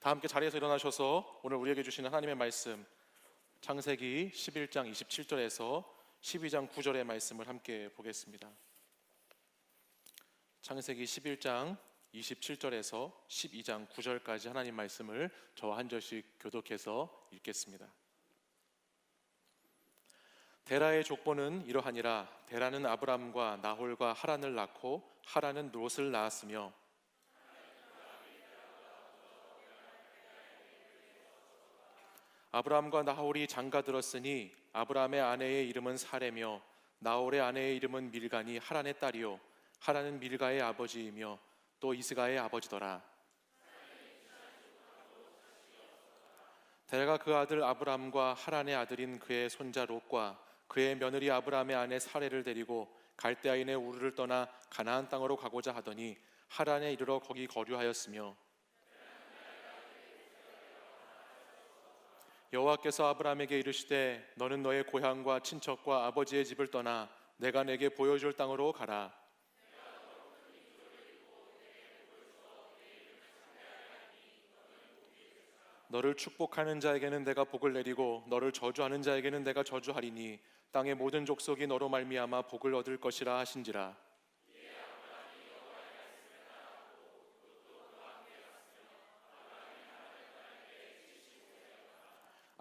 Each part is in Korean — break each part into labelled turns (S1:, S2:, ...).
S1: 다 함께 자리에서 일어나셔서 오늘 우리에게 주시는 하나님의 말씀, 창세기 11장 27절에서 12장 9절의 말씀을 함께 보겠습니다. 창세기 11장 27절에서 12장 9절까지 하나님 말씀을 저와 한 절씩 교독해서 읽겠습니다. 데라의 족보는 이러하니라. 데라는 아브람과 나홀과 하란을 낳고 하란은 롯을 낳았으며 아브람과 나홀이 장가들었으니 아브람의 아내의 이름은 사레며 나홀의 아내의 이름은 밀가니 하란의 딸이요 하란은 밀가의 아버지이며 또 이스가의 아버지더라. 데라가 그 아들 아브람과 하란의 아들인 그의 손자 롯과 그의 며느리 아브람의 아내 사레를 데리고 갈대아인의 우르를 떠나 가나안 땅으로 가고자 하더니 하란에 이르러 거기 거류하였으며 여호와께서 아브람에게 이르시되 너는 너의 고향과 친척과 아버지의 집을 떠나 내가 내게 보여줄 땅으로 가라. 너를 축복하는 자에게는 내가 복을 내리고 너를 저주하는 자에게는 내가 저주하리니 땅의 모든 족속이 너로 말미암아 복을 얻을 것이라 하신지라.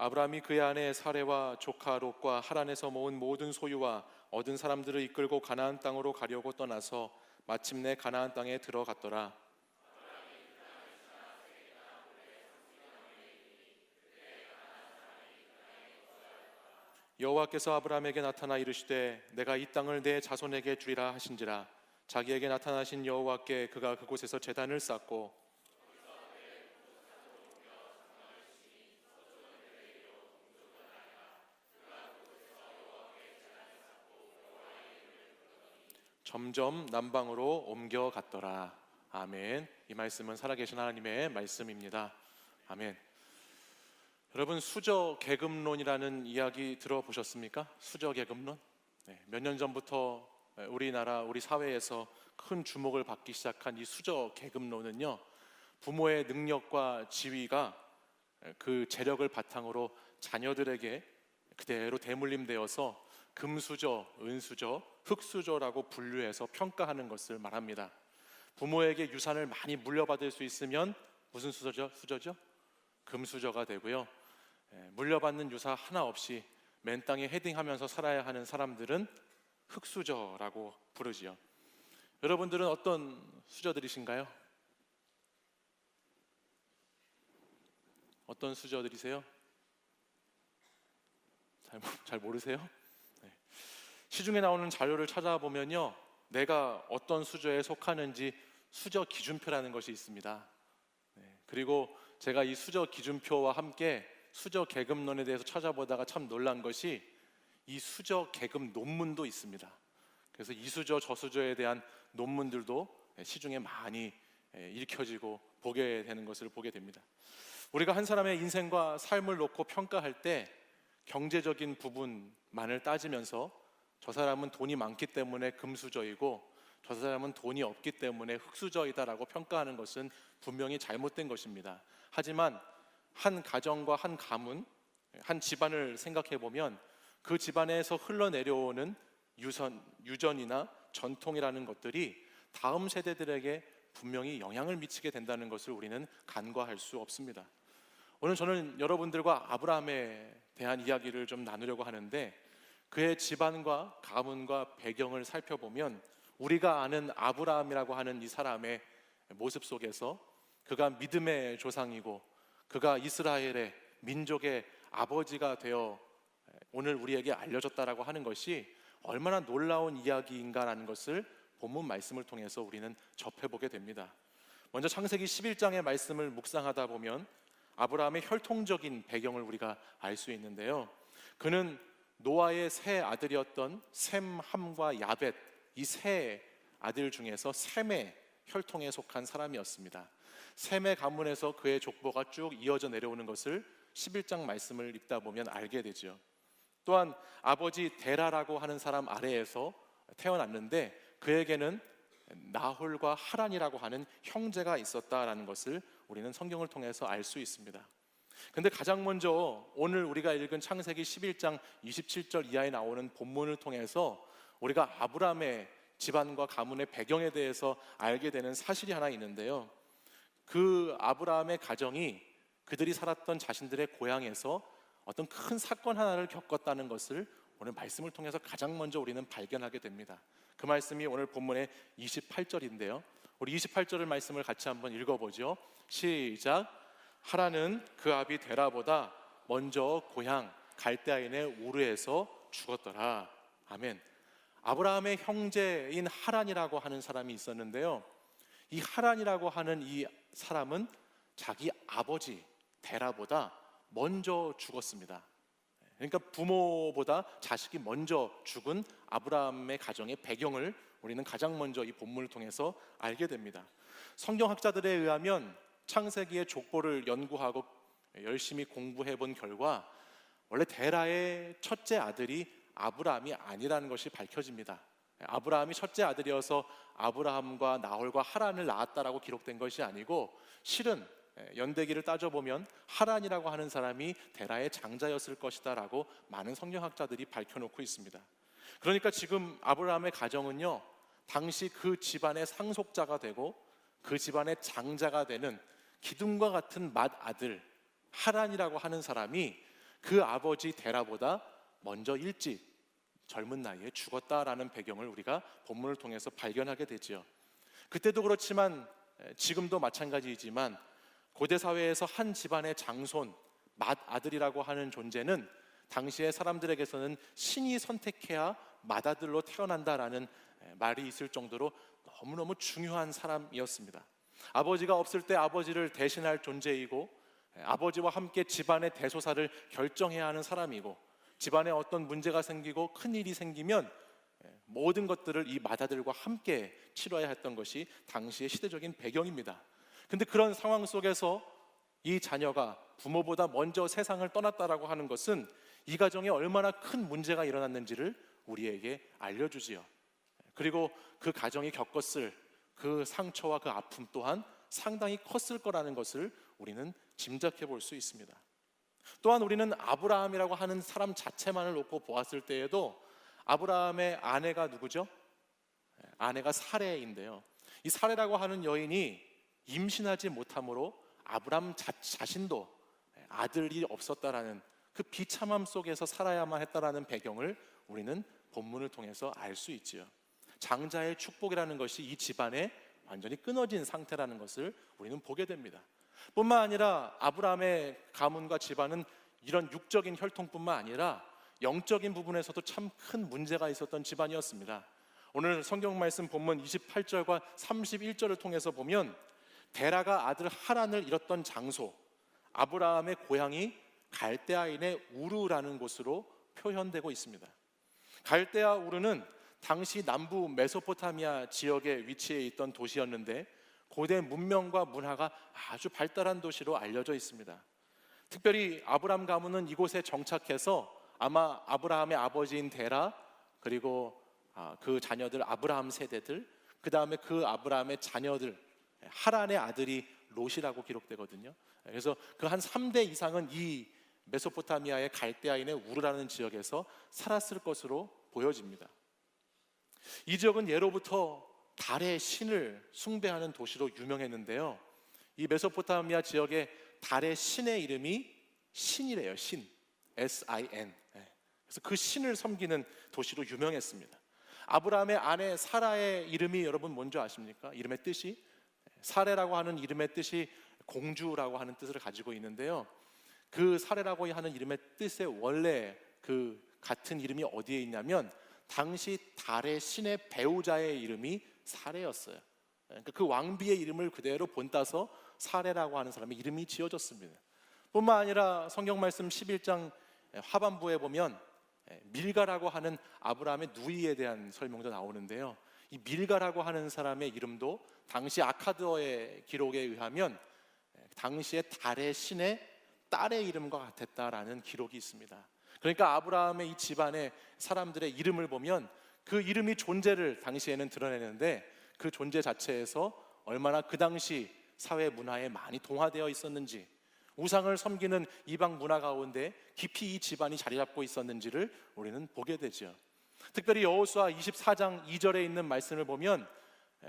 S1: 아브람이 그의 아내 사레와 조카 롯과 하란에서 모은 모든 소유와 얻은 사람들을 이끌고 가나안 땅으로 가려고 떠나서 마침내 가나안 땅에 들어갔더라. 여호와께서 아브람에게 나타나 이르시되 내가 이 땅을 내 자손에게 주리라 하신지라. 자기에게 나타나신 여호와께 그가 그곳에서 제단을 쌓고 점점 남방으로 옮겨갔더라. 아멘. 이 말씀은 살아계신 하나님의 말씀입니다. 아멘. 여러분, 수저계급론이라는 이야기 들어보셨습니까? 수저계급론? 몇 년 전부터 우리나라, 우리 사회에서 큰 주목을 받기 시작한 이 수저계급론은요, 부모의 능력과 지위가 그 재력을 바탕으로 자녀들에게 그대로 대물림되어서 금수저, 은수저, 흙수저라고 분류해서 평가하는 것을 말합니다. 부모에게 유산을 많이 물려받을 수 있으면 무슨 수저죠? 금수저가 되고요. 물려받는 유산 하나 없이 맨 땅에 헤딩하면서 살아야 하는 사람들은 흙수저라고 부르지요. 여러분들은 어떤 수저들이신가요? 어떤 수저들이세요? 잘 모르세요? 시중에 나오는 자료를 찾아보면요, 내가 어떤 수저에 속하는지 수저 기준표라는 것이 있습니다. 그리고 제가 이 수저 기준표와 함께 수저 계급론에 대해서 찾아보다가 참 놀란 것이 이 수저 계급 논문도 있습니다. 그래서 이 수저 저 수저에 대한 논문들도 시중에 많이 읽혀지고 보게 되는 것을 보게 됩니다. 우리가 한 사람의 인생과 삶을 놓고 평가할 때 경제적인 부분만을 따지면서 저 사람은 돈이 많기 때문에 금수저이고 저 사람은 돈이 없기 때문에 흙수저이다라고 평가하는 것은 분명히 잘못된 것입니다. 하지만 한 가정과 한 가문, 한 집안을 생각해 보면 그 집안에서 흘러내려오는 유전이나 전통이라는 것들이 다음 세대들에게 분명히 영향을 미치게 된다는 것을 우리는 간과할 수 없습니다. 오늘 저는 여러분들과 아브라함에 대한 이야기를 좀 나누려고 하는데, 그의 집안과 가문과 배경을 살펴보면 우리가 아는 아브라함이라고 하는 이 사람의 모습 속에서 그가 믿음의 조상이고 그가 이스라엘의 민족의 아버지가 되어 오늘 우리에게 알려졌다라고 하는 것이 얼마나 놀라운 이야기인가라는 것을 본문 말씀을 통해서 우리는 접해보게 됩니다. 먼저 창세기 11장의 말씀을 묵상하다 보면 아브라함의 혈통적인 배경을 우리가 알 수 있는데요, 그는 노아의 세 아들이었던 셈, 함과 야벳, 이 세 아들 중에서 셈의 혈통에 속한 사람이었습니다. 셈의 가문에서 그의 족보가 쭉 이어져 내려오는 것을 11장 말씀을 읽다 보면 알게 되죠. 또한 아버지 데라라고 하는 사람 아래에서 태어났는데 그에게는 나홀과 하란이라고 하는 형제가 있었다라는 것을 우리는 성경을 통해서 알 수 있습니다. 근데 가장 먼저 오늘 우리가 읽은 창세기 11장 27절 이하에 나오는 본문을 통해서 우리가 아브라함의 집안과 가문의 배경에 대해서 알게 되는 사실이 하나 있는데요. 그 아브라함의 가정이 그들이 살았던 자신들의 고향에서 어떤 큰 사건 하나를 겪었다는 것을 오늘 말씀을 통해서 가장 먼저 우리는 발견하게 됩니다. 그 말씀이 오늘 본문의 28절인데요. 우리 28절의 말씀을 같이 한번 읽어보죠. 시작. 하란은 그 아비 데라보다 먼저 고향 갈대아인의 우르에서 죽었더라. 아멘. 아브라함의 형제인 하란이라고 하는 사람이 있었는데요. 이 하란이라고 하는 이 사람은 자기 아버지 데라보다 먼저 죽었습니다. 그러니까 부모보다 자식이 먼저 죽은 아브라함의 가정의 배경을 우리는 가장 먼저 이 본문을 통해서 알게 됩니다. 성경학자들에 의하면 창세기의 족보를 연구하고 열심히 공부해 본 결과 원래 데라의 첫째 아들이 아브라함이 아니라는 것이 밝혀집니다. 아브라함이 첫째 아들이어서 아브라함과 나홀과 하란을 낳았다라고 기록된 것이 아니고 실은 연대기를 따져보면 하란이라고 하는 사람이 데라의 장자였을 것이다 라고 많은 성경학자들이 밝혀놓고 있습니다. 그러니까 지금 아브라함의 가정은요, 당시 그 집안의 상속자가 되고 그 집안의 장자가 되는 기둥과 같은 맏아들 하란이라고 하는 사람이 그 아버지 데라보다 먼저 일찍 젊은 나이에 죽었다라는 배경을 우리가 본문을 통해서 발견하게 되지요. 그때도 그렇지만 지금도 마찬가지이지만 고대 사회에서 한 집안의 장손, 맏아들이라고 하는 존재는 당시의 사람들에게서는 신이 선택해야 맏아들로 태어난다라는 말이 있을 정도로 너무너무 중요한 사람이었습니다. 아버지가 없을 때 아버지를 대신할 존재이고 아버지와 함께 집안의 대소사를 결정해야 하는 사람이고 집안에 어떤 문제가 생기고 큰일이 생기면 모든 것들을 이 맏아들과 함께 치러야 했던 것이 당시의 시대적인 배경입니다. 근데 그런 상황 속에서 이 자녀가 부모보다 먼저 세상을 떠났다라고 하는 것은 이 가정에 얼마나 큰 문제가 일어났는지를 우리에게 알려주지요. 그리고 그 가정이 겪었을 그 상처와 그 아픔 또한 상당히 컸을 거라는 것을 우리는 짐작해 볼 수 있습니다. 또한 우리는 아브라함이라고 하는 사람 자체만을 놓고 보았을 때에도 아브라함의 아내가 누구죠? 아내가 사레인데요. 이 사레라고 하는 여인이 임신하지 못함으로 아브라함 자신도 아들이 없었다라는 그 비참함 속에서 살아야만 했다라는 배경을 우리는 본문을 통해서 알 수 있지요. 장자의 축복이라는 것이 이 집안에 완전히 끊어진 상태라는 것을 우리는 보게 됩니다. 뿐만 아니라 아브라함의 가문과 집안은 이런 육적인 혈통뿐만 아니라 영적인 부분에서도 참 큰 문제가 있었던 집안이었습니다. 오늘 성경 말씀 본문 28절과 31절을 통해서 보면 데라가 아들 하란을 잃었던 장소, 아브라함의 고향이 갈대아인의 우르라는 곳으로 표현되고 있습니다. 갈대아 우르는 당시 남부 메소포타미아 지역에 위치해 있던 도시였는데 고대 문명과 문화가 아주 발달한 도시로 알려져 있습니다. 특별히 아브라함 가문은 이곳에 정착해서 아마 아브라함의 아버지인 데라 그리고 그 자녀들 아브라함 세대들 그 다음에 그 아브라함의 자녀들 하란의 아들이 롯이라고 기록되거든요. 그래서 그 한 3대 이상은 이 메소포타미아의 갈대아인의 우르라는 지역에서 살았을 것으로 보여집니다. 이 지역은 예로부터 달의 신을 숭배하는 도시로 유명했는데요. 이 메소포타미아 지역의 달의 신의 이름이 신이래요. 신, S-I-N. 그래서 그 신을 섬기는 도시로 유명했습니다. 아브라함의 아내 사라의 이름이 여러분 뭔지 아십니까? 이름의 뜻이 사레라고 하는 이름의 뜻이 공주라고 하는 뜻을 가지고 있는데요. 그 사레라고 하는 이름의 뜻의 원래 그 같은 이름이 어디에 있냐면 당시 달의 신의 배우자의 이름이 사레였어요. 그러니까 그 왕비의 이름을 그대로 본따서 사레라고 하는 사람의 이름이 지어졌습니다. 뿐만 아니라 성경 말씀 11장 하반부에 보면 밀가라고 하는 아브라함의 누이에 대한 설명도 나오는데요. 이 밀가라고 하는 사람의 이름도 당시 아카드어의 기록에 의하면 당시의 달의 신의 딸의 이름과 같았다라는 기록이 있습니다. 그러니까 아브라함의 이 집안의 사람들의 이름을 보면 그 이름이 존재를 당시에는 드러내는데 그 존재 자체에서 얼마나 그 당시 사회 문화에 많이 동화되어 있었는지, 우상을 섬기는 이방 문화 가운데 깊이 이 집안이 자리 잡고 있었는지를 우리는 보게 되죠. 특별히 여호수아 24장 2절에 있는 말씀을 보면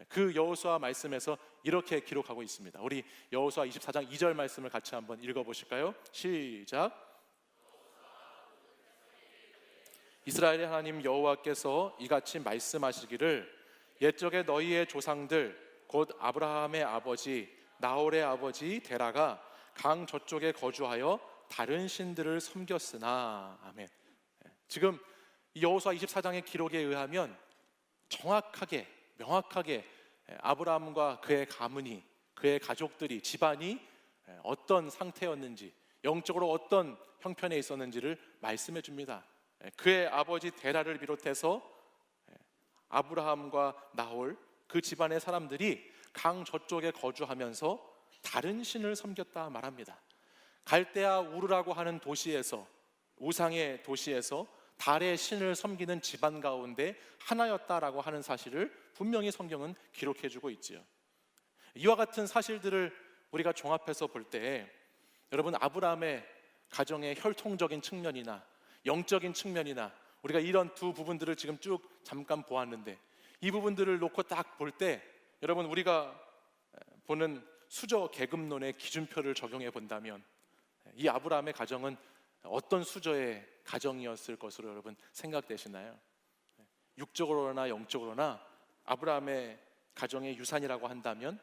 S1: 그 여호수아 말씀에서 이렇게 기록하고 있습니다. 우리 여호수아 24장 2절 말씀을 같이 한번 읽어보실까요? 시작. 이스라엘의 하나님 여호와께서 이같이 말씀하시기를 옛적에 너희의 조상들 곧 아브라함의 아버지 나홀의 아버지 데라가 강 저쪽에 거주하여 다른 신들을 섬겼으나. 아멘. 지금 여호수아 24장의 기록에 의하면 정확하게 명확하게 아브라함과 그의 가문이, 그의 가족들이, 집안이 어떤 상태였는지, 영적으로 어떤 형편에 있었는지를 말씀해 줍니다. 그의 아버지 데라를 비롯해서 아브라함과 나홀 그 집안의 사람들이 강 저쪽에 거주하면서 다른 신을 섬겼다 말합니다. 갈대아 우르라고 하는 도시에서, 우상의 도시에서 달의 신을 섬기는 집안 가운데 하나였다라고 하는 사실을 분명히 성경은 기록해 주고 있지요. 이와 같은 사실들을 우리가 종합해서 볼 때 여러분, 아브라함의 가정의 혈통적인 측면이나 영적인 측면이나 우리가 이런 두 부분들을 지금 쭉 잠깐 보았는데, 이 부분들을 놓고 딱 볼 때 여러분, 우리가 보는 수저 계급론의 기준표를 적용해 본다면 이 아브라함의 가정은 어떤 수저의 가정이었을 것으로 여러분 생각되시나요? 육적으로나 영적으로나 아브라함의 가정의 유산이라고 한다면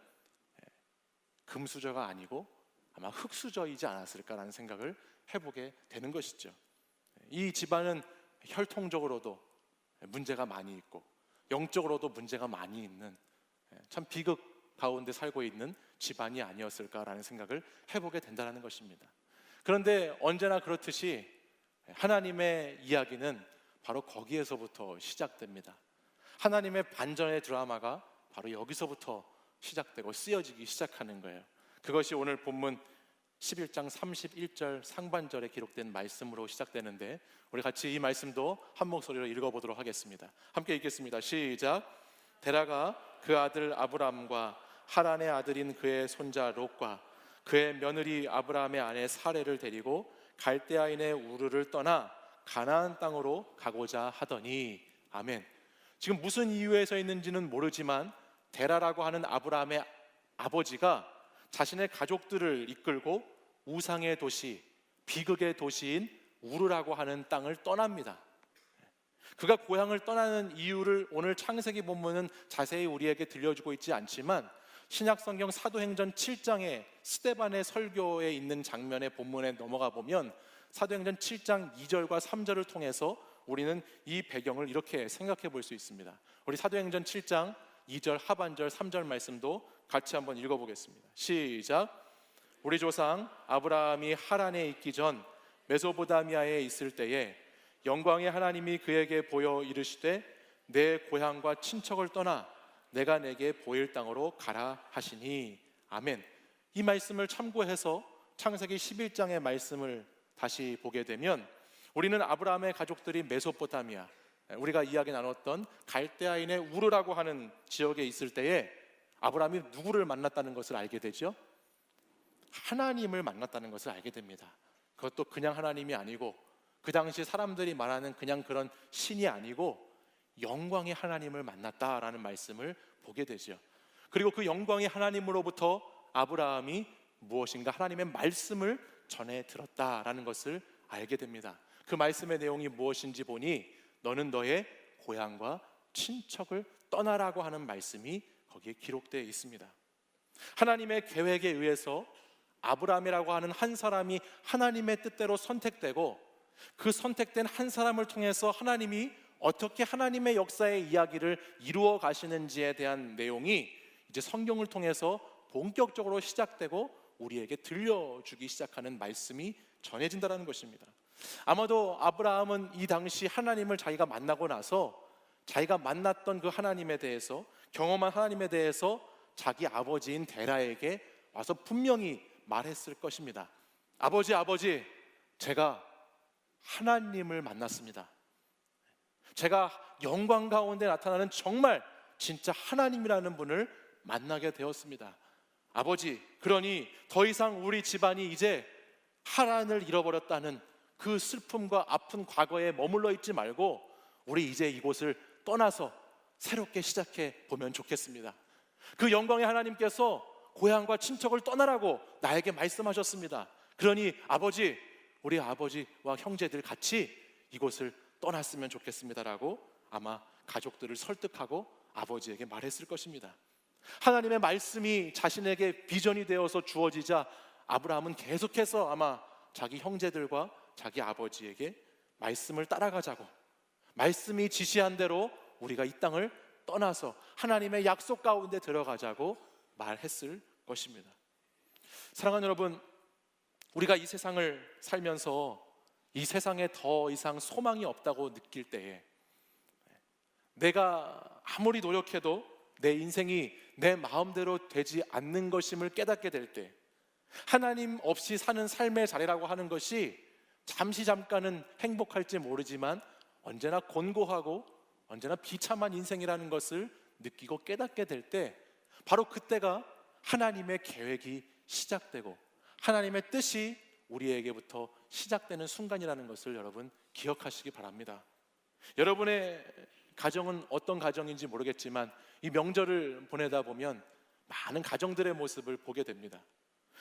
S1: 금수저가 아니고 아마 흙수저이지 않았을까라는 생각을 해보게 되는 것이죠. 이 집안은 혈통적으로도 문제가 많이 있고 영적으로도 문제가 많이 있는 참 비극 가운데 살고 있는 집안이 아니었을까라는 생각을 해보게 된다는 것입니다. 그런데 언제나 그렇듯이 하나님의 이야기는 바로 거기에서부터 시작됩니다. 하나님의 반전의 드라마가 바로 여기서부터 시작되고 쓰여지기 시작하는 거예요. 그것이 오늘 본문 11장 31절 상반절에 기록된 말씀으로 시작되는데, 우리 같이 이 말씀도 한 목소리로 읽어보도록 하겠습니다. 함께 읽겠습니다. 시작. 데라가 그 아들 아브람과 하란의 아들인 그의 손자 롯과 그의 며느리 아브라함의 아내 사레를 데리고 갈대아인의 우르를 떠나 가나안 땅으로 가고자 하더니. 아멘. 지금 무슨 이유에서 있는지는 모르지만 데라라고 하는 아브라함의 아버지가 자신의 가족들을 이끌고 우상의 도시, 비극의 도시인 우르라고 하는 땅을 떠납니다. 그가 고향을 떠나는 이유를 오늘 창세기 본문은 자세히 우리에게 들려주고 있지 않지만 신약성경 사도행전 7장에 스데반의 설교에 있는 장면의 본문에 넘어가 보면 사도행전 7장 2절과 3절을 통해서 우리는 이 배경을 이렇게 생각해 볼 수 있습니다. 우리 사도행전 7장 2절 하반절 3절 말씀도 같이 한번 읽어보겠습니다. 시작. 우리 조상 아브라함이 하란에 있기 전 메소포타미아에 있을 때에 영광의 하나님이 그에게 보여 이르시되 내 고향과 친척을 떠나 내가 내게 보일 땅으로 가라 하시니. 아멘. 이 말씀을 참고해서 창세기 11장의 말씀을 다시 보게 되면 우리는 아브라함의 가족들이 메소포타미아, 우리가 이야기 나눴던 갈대아인의 우르라고 하는 지역에 있을 때에 아브라함이 누구를 만났다는 것을 알게 되죠? 하나님을 만났다는 것을 알게 됩니다. 그것도 그냥 하나님이 아니고 그 당시 사람들이 말하는 그냥 그런 신이 아니고 영광의 하나님을 만났다라는 말씀을 보게 되죠. 그리고 그 영광의 하나님으로부터 아브라함이 무엇인가 하나님의 말씀을 전해 들었다라는 것을 알게 됩니다. 그 말씀의 내용이 무엇인지 보니 너는 너의 고향과 친척을 떠나라고 하는 말씀이 거기에 기록되어 있습니다. 하나님의 계획에 의해서 아브라함이라고 하는 한 사람이 하나님의 뜻대로 선택되고 그 선택된 한 사람을 통해서 하나님이 어떻게 하나님의 역사의 이야기를 이루어 가시는지에 대한 내용이 이제 성경을 통해서 본격적으로 시작되고 우리에게 들려주기 시작하는 말씀이 전해진다는 것입니다. 아마도 아브라함은 이 당시 하나님을 자기가 만나고 나서 자기가 만났던 그 하나님에 대해서, 경험한 하나님에 대해서 자기 아버지인 데라에게 와서 분명히 말했을 것입니다. 아버지, 제가 하나님을 만났습니다. 제가 영광 가운데 나타나는 정말 진짜 하나님이라는 분을 만나게 되었습니다. 아버지, 그러니 더 이상 우리 집안이 이제 하란을 잃어버렸다는 그 슬픔과 아픈 과거에 머물러 있지 말고 우리 이제 이곳을 떠나서 새롭게 시작해 보면 좋겠습니다. 그 영광의 하나님께서 고향과 친척을 떠나라고 나에게 말씀하셨습니다. 그러니 아버지, 우리 아버지와 형제들 같이 이곳을 떠났으면 좋겠습니다라고 아마 가족들을 설득하고 아버지에게 말했을 것입니다. 하나님의 말씀이 자신에게 비전이 되어서 주어지자 아브라함은 계속해서 아마 자기 형제들과 자기 아버지에게 말씀을 따라가자고, 말씀이 지시한 대로 우리가 이 땅을 떠나서 하나님의 약속 가운데 들어가자고 말했을 것입니다. 사랑하는 여러분, 우리가 이 세상을 살면서 이 세상에 더 이상 소망이 없다고 느낄 때에, 내가 아무리 노력해도 내 인생이 내 마음대로 되지 않는 것임을 깨닫게 될 때, 하나님 없이 사는 삶의 자리라고 하는 것이 잠시 잠깐은 행복할지 모르지만 언제나 곤고하고 언제나 비참한 인생이라는 것을 느끼고 깨닫게 될 때, 바로 그때가 하나님의 계획이 시작되고 하나님의 뜻이 우리에게부터 시작되는 순간이라는 것을 여러분 기억하시기 바랍니다. 여러분의 가정은 어떤 가정인지 모르겠지만 이 명절을 보내다 보면 많은 가정들의 모습을 보게 됩니다.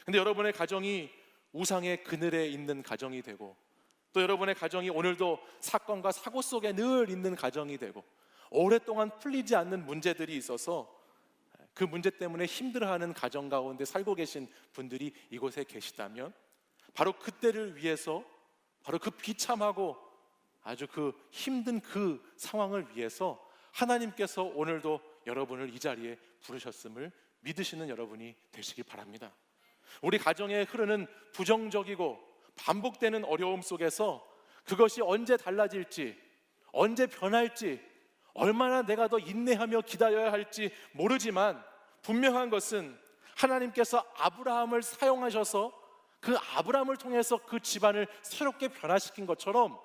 S1: 근데 여러분의 가정이 우상의 그늘에 있는 가정이 되고, 또 여러분의 가정이 오늘도 사건과 사고 속에 늘 있는 가정이 되고, 오랫동안 풀리지 않는 문제들이 있어서 그 문제 때문에 힘들어하는 가정 가운데 살고 계신 분들이 이곳에 계시다면, 바로 그때를 위해서, 바로 그 비참하고 아주 그 힘든 그 상황을 위해서 하나님께서 오늘도 여러분을 이 자리에 부르셨음을 믿으시는 여러분이 되시길 바랍니다. 우리 가정에 흐르는 부정적이고 반복되는 어려움 속에서 그것이 언제 달라질지, 언제 변할지, 얼마나 내가 더 인내하며 기다려야 할지 모르지만 분명한 것은 하나님께서 아브라함을 사용하셔서 그 아브라함을 통해서 그 집안을 새롭게 변화시킨 것처럼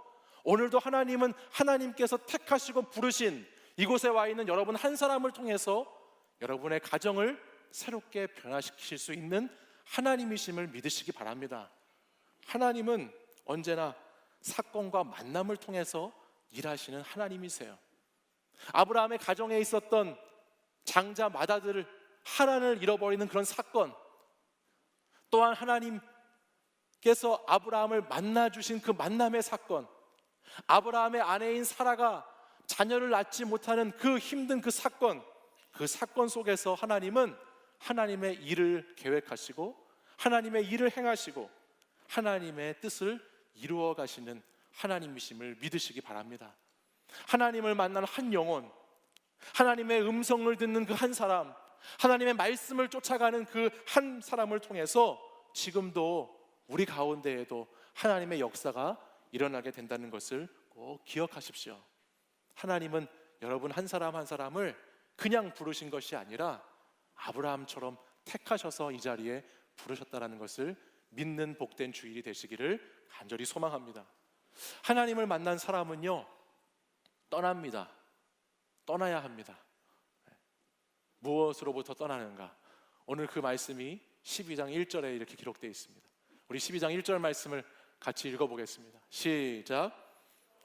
S1: 오늘도 하나님은 하나님께서 택하시고 부르신 이곳에 와 있는 여러분 한 사람을 통해서 여러분의 가정을 새롭게 변화시키실 수 있는 하나님이심을 믿으시기 바랍니다. 하나님은 언제나 사건과 만남을 통해서 일하시는 하나님이세요. 아브라함의 가정에 있었던 장자 마다들을 하란을 잃어버리는 그런 사건, 또한 하나님께서 아브라함을 만나주신 그 만남의 사건, 아브라함의 아내인 사라가 자녀를 낳지 못하는 그 힘든 그 사건 속에서 하나님은 하나님의 일을 계획하시고 하나님의 일을 행하시고 하나님의 뜻을 이루어 가시는 하나님이심을 믿으시기 바랍니다. 하나님을 만난 한 영혼, 하나님의 음성을 듣는 그 한 사람, 하나님의 말씀을 쫓아가는 그 한 사람을 통해서 지금도 우리 가운데에도 하나님의 역사가 일어나게 된다는 것을 꼭 기억하십시오. 하나님은 여러분 한 사람 한 사람을 그냥 부르신 것이 아니라 아브라함처럼 택하셔서 이 자리에 부르셨다는 것을 믿는 복된 주일이 되시기를 간절히 소망합니다. 하나님을 만난 사람은요, 떠납니다. 떠나야 합니다. 무엇으로부터 떠나는가? 오늘 그 말씀이 12장 1절에 이렇게 기록되어 있습니다. 우리 12장 1절 말씀을 같이 읽어보겠습니다. 시작.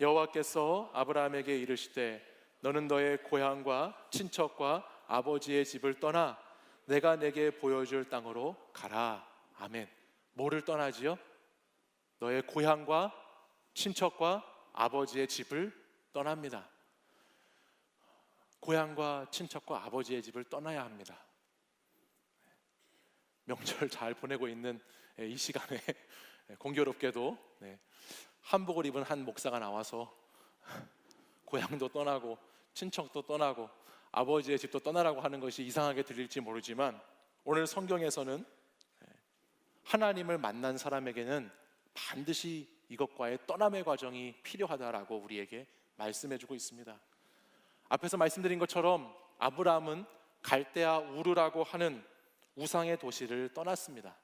S1: 여호와께서 아브라함에게 이르시되 너는 너의 고향과 친척과 아버지의 집을 떠나 내가 내게 보여줄 땅으로 가라. 아멘. 뭐를 떠나지요? 너의 고향과 친척과 아버지의 집을 떠납니다. 고향과 친척과 아버지의 집을 떠나야 합니다. 명절 잘 보내고 있는 이 시간에 공교롭게도 한복을 입은 한 목사가 나와서 고향도 떠나고 친척도 떠나고 아버지의 집도 떠나라고 하는 것이 이상하게 들릴지 모르지만, 오늘 성경에서는 하나님을 만난 사람에게는 반드시 이것과의 떠남의 과정이 필요하다라고 우리에게 말씀해주고 있습니다. 앞에서 말씀드린 것처럼 아브라함은 갈대아 우르라고 하는 우상의 도시를 떠났습니다.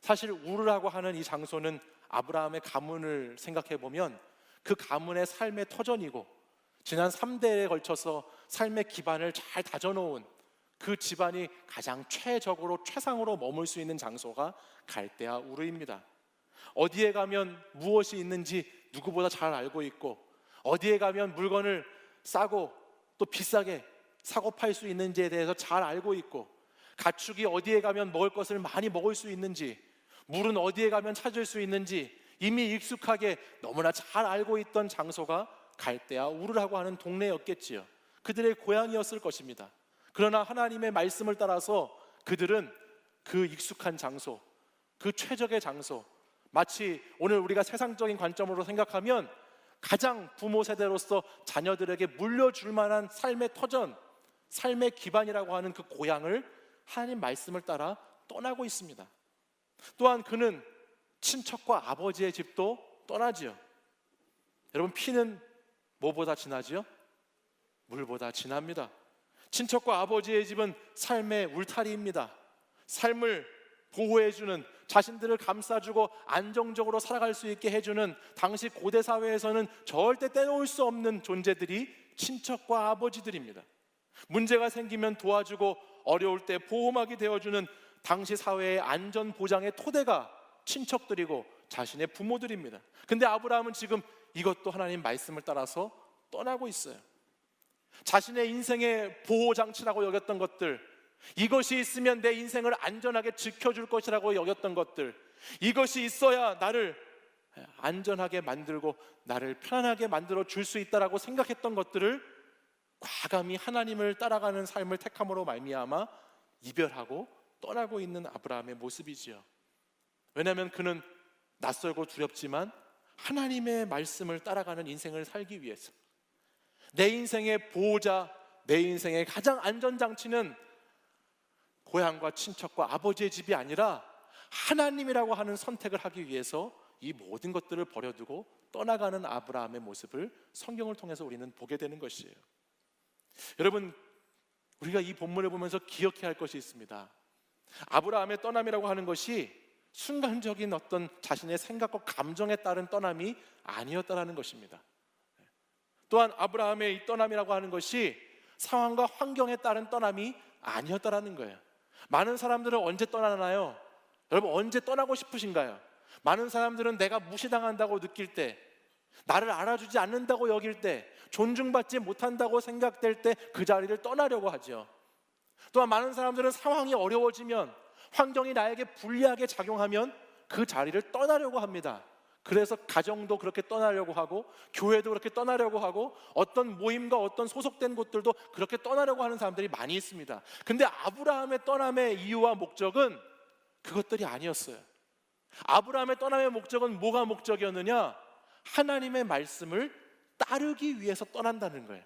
S1: 사실 우르라고 하는 이 장소는 아브라함의 가문을 생각해 보면 그 가문의 삶의 터전이고 지난 3대에 걸쳐서 삶의 기반을 잘 다져놓은 그 집안이 가장 최적으로 최상으로 머물 수 있는 장소가 갈대아 우르입니다. 어디에 가면 무엇이 있는지 누구보다 잘 알고 있고, 어디에 가면 물건을 싸고 또 비싸게 사고 팔 수 있는지에 대해서 잘 알고 있고, 가축이 어디에 가면 먹을 것을 많이 먹을 수 있는지, 물은 어디에 가면 찾을 수 있는지 이미 익숙하게 너무나 잘 알고 있던 장소가 갈대아 우르라고 하는 동네였겠지요. 그들의 고향이었을 것입니다. 그러나 하나님의 말씀을 따라서 그들은 그 익숙한 장소, 그 최적의 장소, 마치 오늘 우리가 세상적인 관점으로 생각하면 가장 부모 세대로서 자녀들에게 물려줄 만한 삶의 터전, 삶의 기반이라고 하는 그 고향을 하나님 말씀을 따라 떠나고 있습니다. 또한 그는 친척과 아버지의 집도 떠나지요. 여러분, 피는 뭐보다 진하지요? 물보다 진합니다. 친척과 아버지의 집은 삶의 울타리입니다. 삶을 보호해주는, 자신들을 감싸주고 안정적으로 살아갈 수 있게 해주는, 당시 고대 사회에서는 절대 떼놓을 수 없는 존재들이 친척과 아버지들입니다. 문제가 생기면 도와주고 어려울 때 보호막이 되어주는 당시 사회의 안전 보장의 토대가 친척들이고 자신의 부모들입니다. 근데 아브라함은 지금 이것도 하나님 말씀을 따라서 떠나고 있어요. 자신의 인생의 보호장치라고 여겼던 것들, 이것이 있으면 내 인생을 안전하게 지켜줄 것이라고 여겼던 것들, 이것이 있어야 나를 안전하게 만들고 나를 편안하게 만들어 줄 수 있다라고 생각했던 것들을 과감히 하나님을 따라가는 삶을 택함으로 말미암아 이별하고 떠나고 있는 아브라함의 모습이지요. 왜냐하면 그는 낯설고 두렵지만 하나님의 말씀을 따라가는 인생을 살기 위해서, 내 인생의 보호자, 내 인생의 가장 안전장치는 고향과 친척과 아버지의 집이 아니라 하나님이라고 하는 선택을 하기 위해서 이 모든 것들을 버려두고 떠나가는 아브라함의 모습을 성경을 통해서 우리는 보게 되는 것이에요. 여러분, 우리가 이 본문을 보면서 기억해야 할 것이 있습니다. 아브라함의 떠남이라고 하는 것이 순간적인 어떤 자신의 생각과 감정에 따른 떠남이 아니었다라는 것입니다. 또한 아브라함의 이 떠남이라고 하는 것이 상황과 환경에 따른 떠남이 아니었다라는 거예요. 많은 사람들은 언제 떠나나요? 여러분, 언제 떠나고 싶으신가요? 많은 사람들은 내가 무시당한다고 느낄 때, 나를 알아주지 않는다고 여길 때, 존중받지 못한다고 생각될 때 그 자리를 떠나려고 하죠. 또한 많은 사람들은 상황이 어려워지면, 환경이 나에게 불리하게 작용하면 그 자리를 떠나려고 합니다. 그래서 가정도 그렇게 떠나려고 하고, 교회도 그렇게 떠나려고 하고, 어떤 모임과 어떤 소속된 곳들도 그렇게 떠나려고 하는 사람들이 많이 있습니다. 근데 아브라함의 떠남의 이유와 목적은 그것들이 아니었어요. 아브라함의 떠남의 목적은 뭐가 목적이었느냐? 하나님의 말씀을 따르기 위해서 떠난다는 거예요.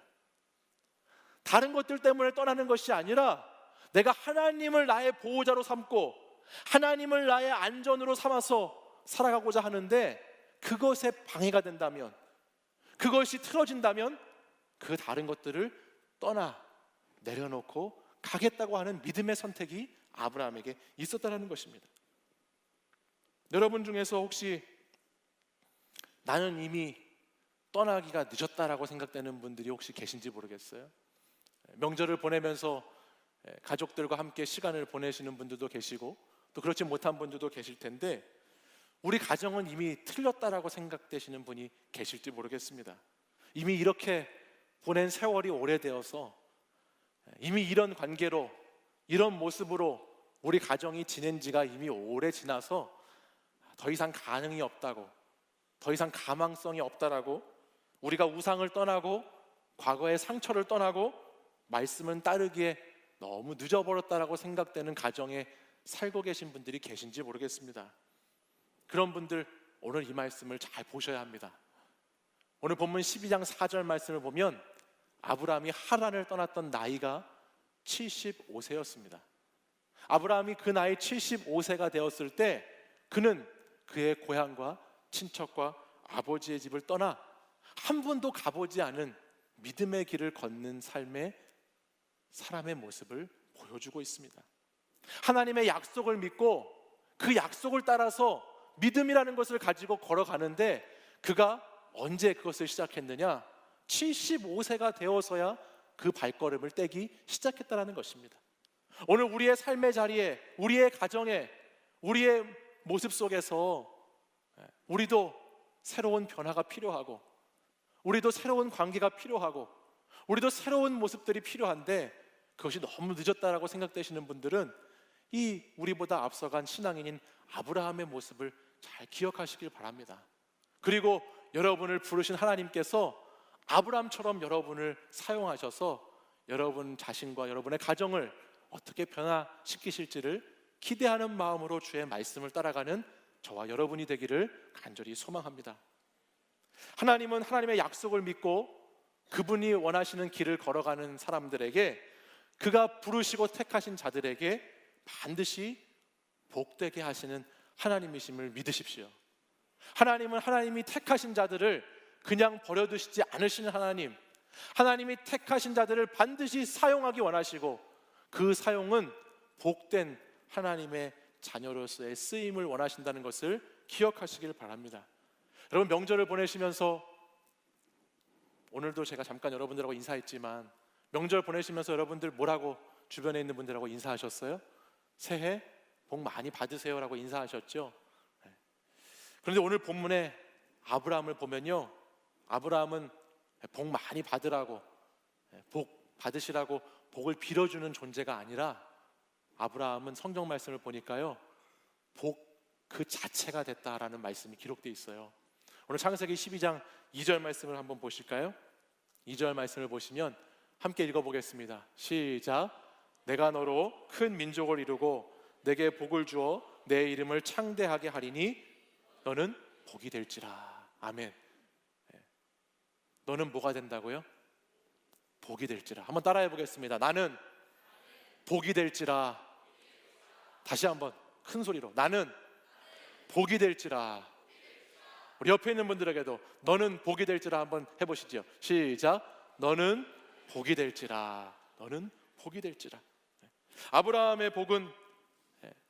S1: 다른 것들 때문에 떠나는 것이 아니라 내가 하나님을 나의 보호자로 삼고 하나님을 나의 안전으로 삼아서 살아가고자 하는데, 그것에 방해가 된다면, 그것이 틀어진다면 그 다른 것들을 떠나 내려놓고 가겠다고 하는 믿음의 선택이 아브라함에게 있었다는 것입니다. 여러분 중에서 혹시 나는 이미 떠나기가 늦었다라고 생각되는 분들이 혹시 계신지 모르겠어요. 명절을 보내면서 가족들과 함께 시간을 보내시는 분들도 계시고 또 그렇지 못한 분들도 계실 텐데, 우리 가정은 이미 틀렸다라고 생각되시는 분이 계실지 모르겠습니다. 이미 이렇게 보낸 세월이 오래되어서, 이미 이런 관계로, 이런 모습으로 우리 가정이 지낸 지가 이미 오래 지나서 더 이상 가능이 없다고, 더 이상 가망성이 없다라고, 우리가 우상을 떠나고 과거의 상처를 떠나고 말씀은 따르기에 너무 늦어버렸다라고 생각되는 가정에 살고 계신 분들이 계신지 모르겠습니다. 그런 분들, 오늘 이 말씀을 잘 보셔야 합니다. 오늘 본문 12장 4절 말씀을 보면 아브라함이 하란을 떠났던 나이가 75세였습니다. 아브라함이 그 나이 75세가 되었을 때 그는 그의 고향과 친척과 아버지의 집을 떠나 한 번도 가보지 않은 믿음의 길을 걷는 삶의 사람의 모습을 보여주고 있습니다. 하나님의 약속을 믿고 그 약속을 따라서 믿음이라는 것을 가지고 걸어가는데, 그가 언제 그것을 시작했느냐? 75세가 되어서야 그 발걸음을 떼기 시작했다는 것입니다. 오늘 우리의 삶의 자리에, 우리의 가정에, 우리의 모습 속에서 우리도 새로운 변화가 필요하고, 우리도 새로운 관계가 필요하고, 우리도 새로운 모습들이 필요한데 그것이 너무 늦었다라고 생각되시는 분들은 이 우리보다 앞서간 신앙인인 아브라함의 모습을 잘 기억하시길 바랍니다. 그리고 여러분을 부르신 하나님께서 아브라함처럼 여러분을 사용하셔서 여러분 자신과 여러분의 가정을 어떻게 변화시키실지를 기대하는 마음으로 주의 말씀을 따라가는 저와 여러분이 되기를 간절히 소망합니다. 하나님은 하나님의 약속을 믿고 그분이 원하시는 길을 걸어가는 사람들에게, 그가 부르시고 택하신 자들에게 반드시 복되게 하시는 하나님이심을 믿으십시오. 하나님은 하나님이 택하신 자들을 그냥 버려두시지 않으시는 하나님, 하나님이 택하신 자들을 반드시 사용하기 원하시고 그 사용은 복된 하나님의 자녀로서의 쓰임을 원하신다는 것을 기억하시길 바랍니다. 여러분, 명절을 보내시면서, 오늘도 제가 잠깐 여러분들하고 인사했지만 명절 보내시면서 여러분들 뭐라고 주변에 있는 분들하고 인사하셨어요? 새해 복 많이 받으세요라고 인사하셨죠? 그런데 오늘 본문에 아브라함을 보면요, 아브라함은 복 많이 받으라고, 복 받으시라고 복을 빌어주는 존재가 아니라 아브라함은 성경 말씀을 보니까요, 복 그 자체가 됐다라는 말씀이 기록되어 있어요. 오늘 창세기 12장 2절 말씀을 한번 보실까요? 2절 말씀을 보시면 함께 읽어보겠습니다. 시작. 내가 너로 큰 민족을 이루고 내게 복을 주어 내 이름을 창대하게 하리니 너는 복이 될지라. 아멘. 너는 뭐가 된다고요? 복이 될지라. 한번 따라해 보겠습니다. 나는 복이 될지라. 다시 한번 큰 소리로. 나는 복이 될지라. 우리 옆에 있는 분들에게도 너는 복이 될지라 한번 해보시죠. 시작. 너는 복이 될지라. 너는 복이 될지라. 아브라함의 복은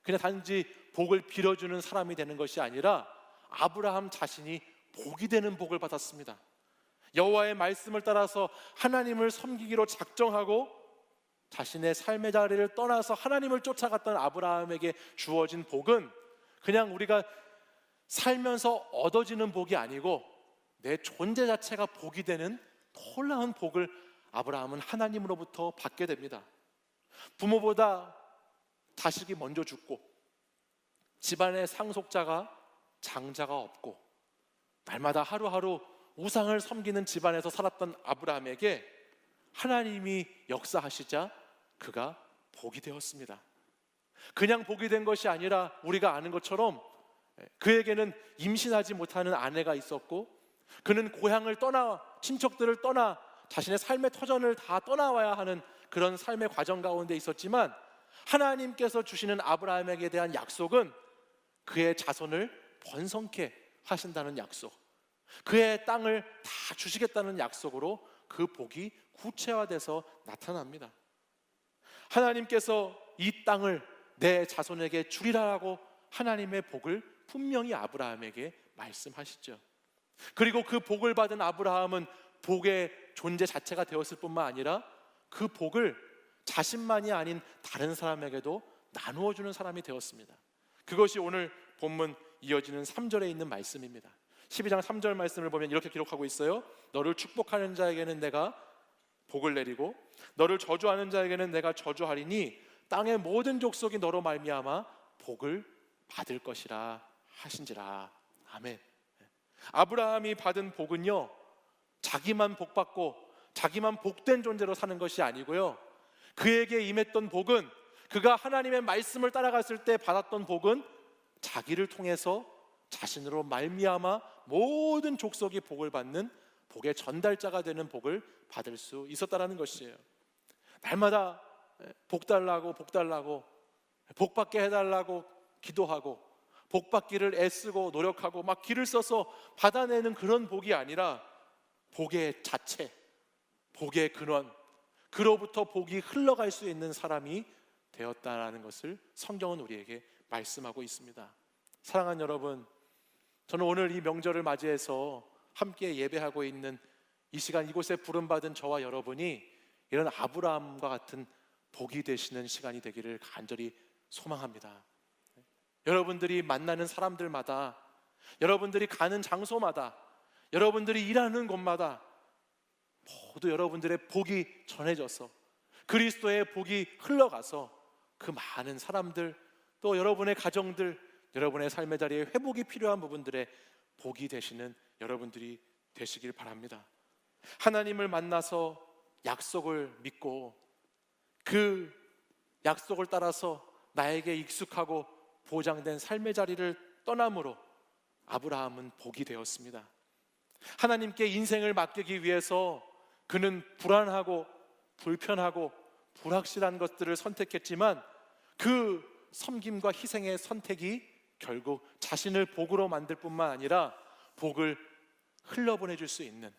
S1: 그냥 단지 복을 빌어주는 사람이 되는 것이 아니라 아브라함 자신이 복이 되는 복을 받았습니다. 여호와의 말씀을 따라서 하나님을 섬기기로 작정하고 자신의 삶의 자리를 떠나서 하나님을 쫓아갔던 아브라함에게 주어진 복은 그냥 우리가 살면서 얻어지는 복이 아니고 내 존재 자체가 복이 되는 놀라운 복을 아브라함은 하나님으로부터 받게 됩니다. 부모보다 자식이 먼저 죽고 집안의 상속자가 장자가 없고 날마다 하루하루 우상을 섬기는 집안에서 살았던 아브라함에게 하나님이 역사하시자 그가 복이 되었습니다. 그냥 복이 된 것이 아니라 우리가 아는 것처럼 그에게는 임신하지 못하는 아내가 있었고 그는 고향을 떠나 친척들을 떠나 자신의 삶의 터전을 다 떠나와야 하는 그런 삶의 과정 가운데 있었지만 하나님께서 주시는 아브라함에게 대한 약속은 그의 자손을 번성케 하신다는 약속, 그의 땅을 다 주시겠다는 약속으로 그 복이 구체화돼서 나타납니다. 하나님께서 이 땅을 내 자손에게 주리라고 하나님의 복을 분명히 아브라함에게 말씀하시죠. 그리고 그 복을 받은 아브라함은 복의 존재 자체가 되었을 뿐만 아니라 그 복을 자신만이 아닌 다른 사람에게도 나누어 주는 사람이 되었습니다. 그것이 오늘 본문 이어지는 3절에 있는 말씀입니다. 12장 3절 말씀을 보면 이렇게 기록하고 있어요. 너를 축복하는 자에게는 내가 복을 내리고 너를 저주하는 자에게는 내가 저주하리니 땅의 모든 족속이 너로 말미암아 복을 받을 것이라 하신지라. 아멘. 아브라함이 받은 복은요, 자기만 복받고 자기만 복된 존재로 사는 것이 아니고요, 그에게 임했던 복은, 그가 하나님의 말씀을 따라갔을 때 받았던 복은 자기를 통해서 자신으로 말미암아 모든 족속이 복을 받는 복의 전달자가 되는 복을 받을 수 있었다라는 것이에요. 날마다 복 달라고 복 받게 해달라고 기도하고 복 받기를 애쓰고 노력하고 막 기를 써서 받아내는 그런 복이 아니라 복의 자체, 복의 근원, 그로부터 복이 흘러갈 수 있는 사람이 되었다라는 것을 성경은 우리에게 말씀하고 있습니다. 사랑하는 여러분, 저는 오늘 이 명절을 맞이해서 함께 예배하고 있는 이 시간 이곳에 부름받은 저와 여러분이 이런 아브라함과 같은 복이 되시는 시간이 되기를 간절히 소망합니다. 여러분들이 만나는 사람들마다, 여러분들이 가는 장소마다, 여러분들이 일하는 곳마다 모두 여러분들의 복이 전해져서 그리스도의 복이 흘러가서 그 많은 사람들, 또 여러분의 가정들, 여러분의 삶의 자리에 회복이 필요한 부분들의 복이 되시는 여러분들이 되시길 바랍니다. 하나님을 만나서 약속을 믿고 그 약속을 따라서 나에게 익숙하고 보장된 삶의 자리를 떠남으로 아브라함은 복이 되었습니다. 하나님께 인생을 맡기기 위해서 그는 불안하고 불편하고 불확실한 것들을 선택했지만 그 섬김과 희생의 선택이 결국 자신을 복으로 만들 뿐만 아니라 복을 흘려보내줄 수 있는,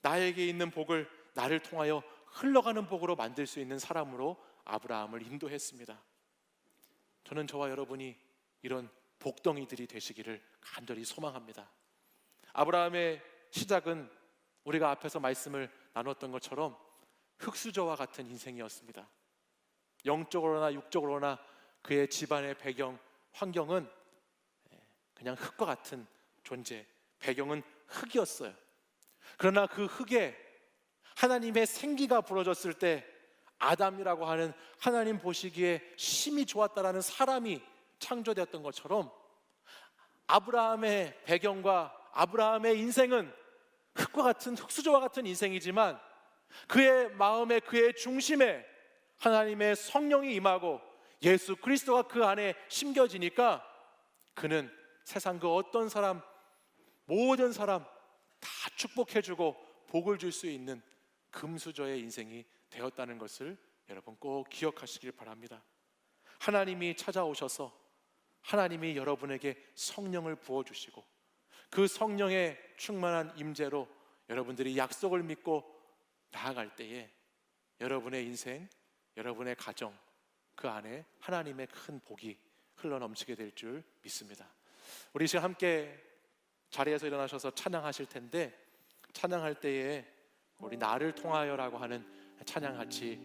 S1: 나에게 있는 복을 나를 통하여 흘러가는 복으로 만들 수 있는 사람으로 아브라함을 인도했습니다. 저는 저와 여러분이 이런 복덩이들이 되시기를 간절히 소망합니다. 아브라함의 시작은 우리가 앞에서 말씀을 나눴던 것처럼 흙수저와 같은 인생이었습니다. 영적으로나 육적으로나 그의 집안의 배경, 환경은 그냥 흙과 같은 존재, 배경은 흙이었어요. 그러나 그 흙에 하나님의 생기가 불어졌을 때 아담이라고 하는 하나님 보시기에 심히 좋았다라는 사람이 창조되었던 것처럼 아브라함의 배경과 아브라함의 인생은 흙과 같은, 흙수저와 같은 인생이지만 그의 마음에, 그의 중심에 하나님의 성령이 임하고 예수 그리스도가 그 안에 심겨지니까 그는 세상 그 어떤 사람, 모든 사람 다 축복해주고 복을 줄 수 있는 금수저의 인생이 되었다는 것을 여러분 꼭 기억하시길 바랍니다. 하나님이 찾아오셔서 하나님이 여러분에게 성령을 부어주시고 그 성령의 충만한 임재로 여러분들이 약속을 믿고 나아갈 때에 여러분의 인생, 여러분의 가정, 그 안에 하나님의 큰 복이 흘러넘치게 될 줄 믿습니다. 우리 지금 함께 자리에서 일어나셔서 찬양하실 텐데, 찬양할 때에 우리 나를 통하여라고 하는 찬양 같이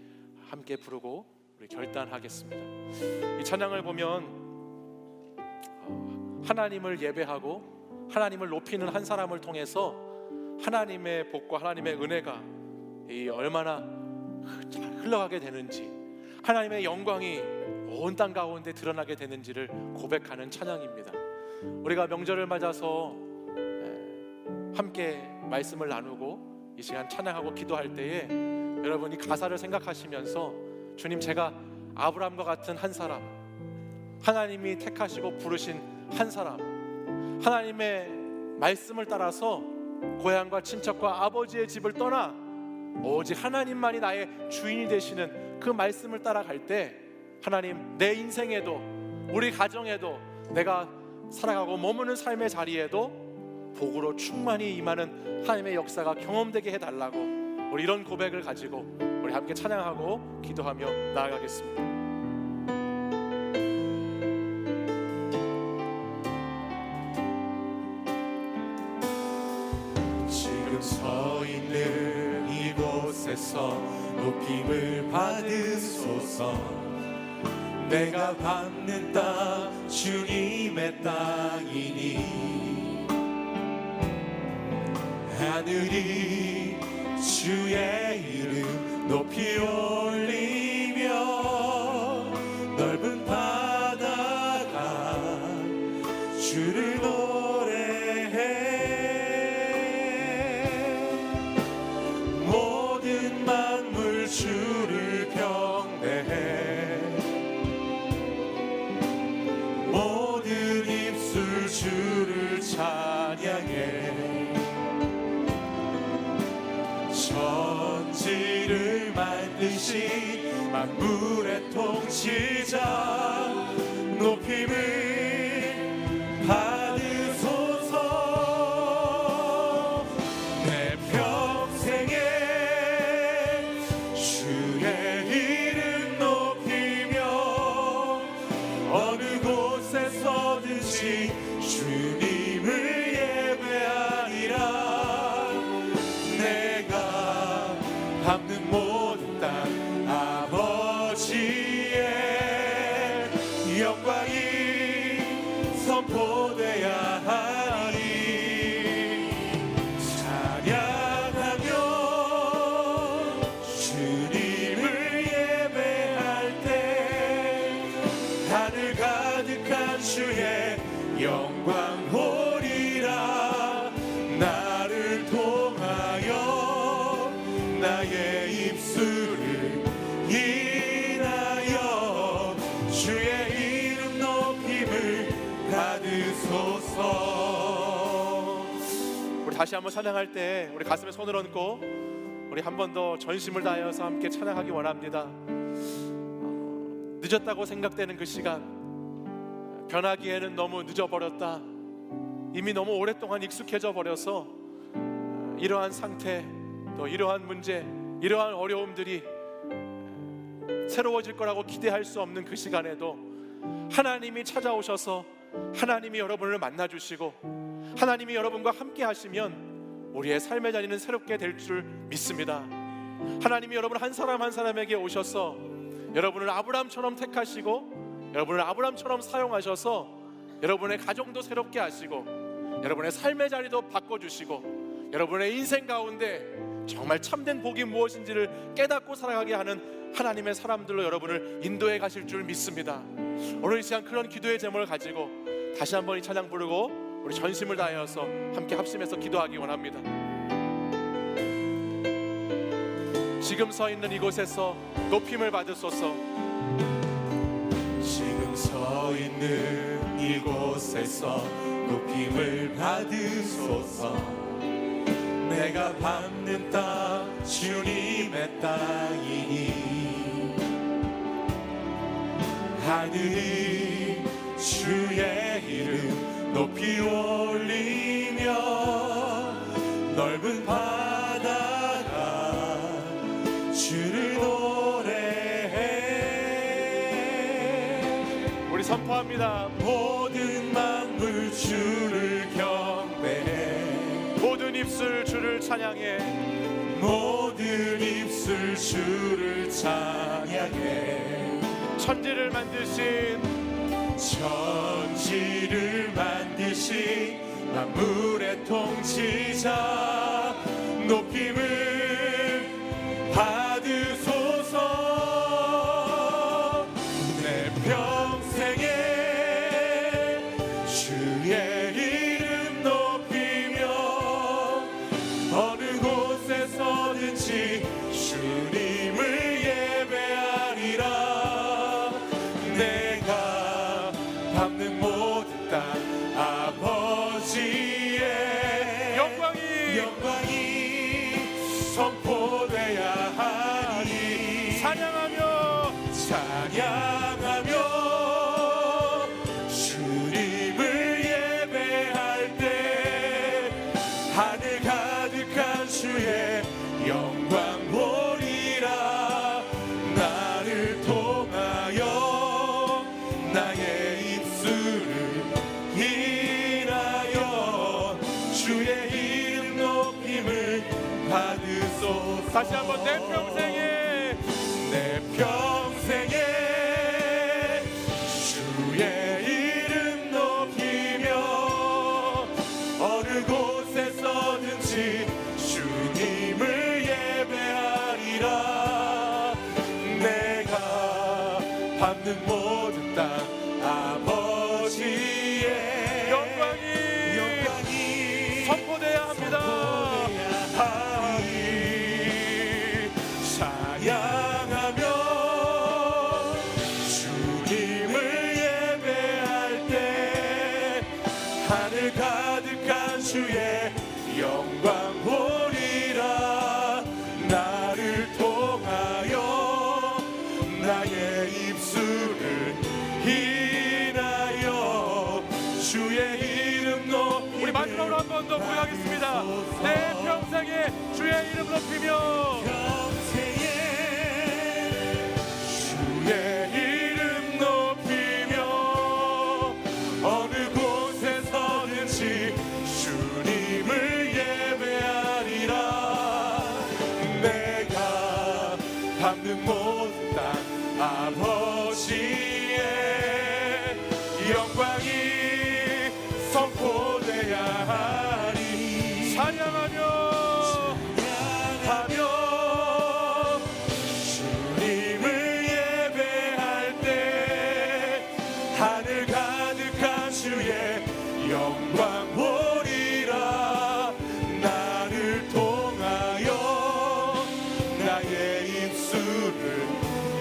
S1: 함께 부르고 우리 결단하겠습니다. 이 찬양을 보면 하나님을 예배하고 하나님을 높이는 한 사람을 통해서 하나님의 복과 하나님의 은혜가 얼마나 잘 흘러가게 되는지, 하나님의 영광이 온 땅 가운데 드러나게 되는지를 고백하는 찬양입니다. 우리가 명절을 맞아서 함께 말씀을 나누고 이 시간 찬양하고 기도할 때에 여러분이 가사를 생각하시면서 주님, 제가 아브라함과 같은 한 사람, 하나님이 택하시고 부르신 한 사람, 하나님의 말씀을 따라서 고향과 친척과 아버지의 집을 떠나 오직 하나님만이 나의 주인이 되시는 그 말씀을 따라갈 때 하나님, 내 인생에도 우리 가정에도 내가 살아가고 머무는 삶의 자리에도 복으로 충만히 임하는 하나님의 역사가 경험되게 해달라고, 우리 이런 고백을 가지고 우리 함께 찬양하고 기도하며 나아가겠습니다.
S2: 지금 서 있는 이곳에서 높임을 받으소서. 내가 밟는 땅 주님의 땅이니 하늘이 주의 이름 높이 올리며 넓은 바다가 주를 노래해. 모든 만물 주를 경배해. 모든 입술 주를 찬양해. 천지를 만드신 만물의 통치자 높임을 받으소서. 내 평생에 주의 이름 높이며 어느 곳에 서든지 주님을 예배하리라. 밟는 모든 땅 아버지 영광 보리라. 나를 통하여 나의 입술을 인하여 주의 이름 높임을 받으소서.
S1: 우리 다시 한번 찬양할 때 우리 가슴에 손을 얹고 우리 한 번 더 전심을 다하여서 함께 찬양하기 원합니다. 늦었다고 생각되는 그 시간, 변하기에는 너무 늦어버렸다, 이미 너무 오랫동안 익숙해져 버려서 이러한 상태, 또 이러한 문제, 이러한 어려움들이 새로워질 거라고 기대할 수 없는 그 시간에도 하나님이 찾아오셔서 하나님이 여러분을 만나주시고 하나님이 여러분과 함께 하시면 우리의 삶의 자리는 새롭게 될 줄 믿습니다. 하나님이 여러분 한 사람 한 사람에게 오셔서 여러분을 아브라함처럼 택하시고 여러분을 아브라함처럼 사용하셔서 여러분의 가정도 새롭게 하시고 여러분의 삶의 자리도 바꿔주시고 여러분의 인생 가운데 정말 참된 복이 무엇인지를 깨닫고 살아가게 하는 하나님의 사람들로 여러분을 인도해 가실 줄 믿습니다. 오늘 이 시간 그런 기도의 제목을 가지고 다시 한번 이 찬양 부르고 우리 전심을 다하여서 함께 합심해서 기도하기 원합니다. 지금 서 있는 이곳에서 높임을 받으소서.
S2: 지금 서 있는 이곳에서 높임을 받으소서. 내가 밟는 땅 주님의 땅이니 하늘이 주의 이름 높이 올리며 넓은 바다가 주를 노래해.
S1: 우리 선포합니다.
S2: 모든 만물 주를 경배해.
S1: 모든 입술 주를 찬양해.
S2: 모든 입술 주를 찬양해.
S1: 천지를 만드신
S2: 천지를 만드신 만물의 통치자 높임을 받으소서. 내 평생에 주의 이름 높이며 어느 곳에서든지 주님을 예배하리라. 내가 밟는 모든 땅 아버지의 영광이 선포돼야 하니 찬양하며 주님을 예배할 때 하늘 가득한 주의 영광 보리라. 나를 통하여 나의 입술을 인하여 주의 이름 높임을 받으소서.
S1: 다시 한번 내 평생에
S2: 주의 이름 높이며 어느 곳에서든지 주님을 예배하리라. 내가 밟는 모든 땅 아버지의 영광이
S1: 선포돼야 합니다.
S2: 찬양하며 주님을 예배할 때 하늘 가득한 주의 영광 보리라. 나를 통하여 나의 입술을 인하여 주의 이름 높이며
S1: 우리 마지막으로 한 번 더 고백하겠습니다. 내 평생에 주의 이름 높이며
S2: 주의 이름 높이며 어느 곳에서든지 주님을 예배하리라. 내가 밟는 모든 땅 아버지의 영광이 선포돼야 하리.
S1: 찬양하며
S2: 주님을 예배할 때 하늘 가득한 주의 영광 보리라. 나를 통하여 나의 입술을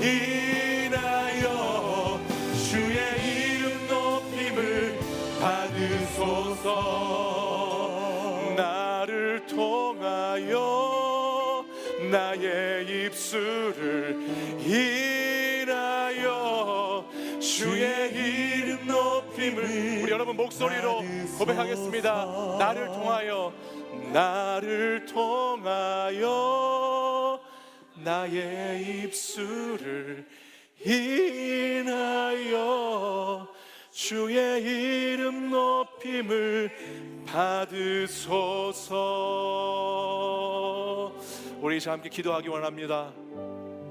S2: 인하여 주의 이름 높임을 받으소서. 나를 통하여 나의 입술을 인하여 주의 이름 높임을.
S1: 우리 여러분 목소리로 고백하겠습니다. 나를 통하여, 나를 통하여 나의 입술을 인하여 주의 이름 높임을 받으소서. 우리 이 시간 함께 기도하기 원합니다.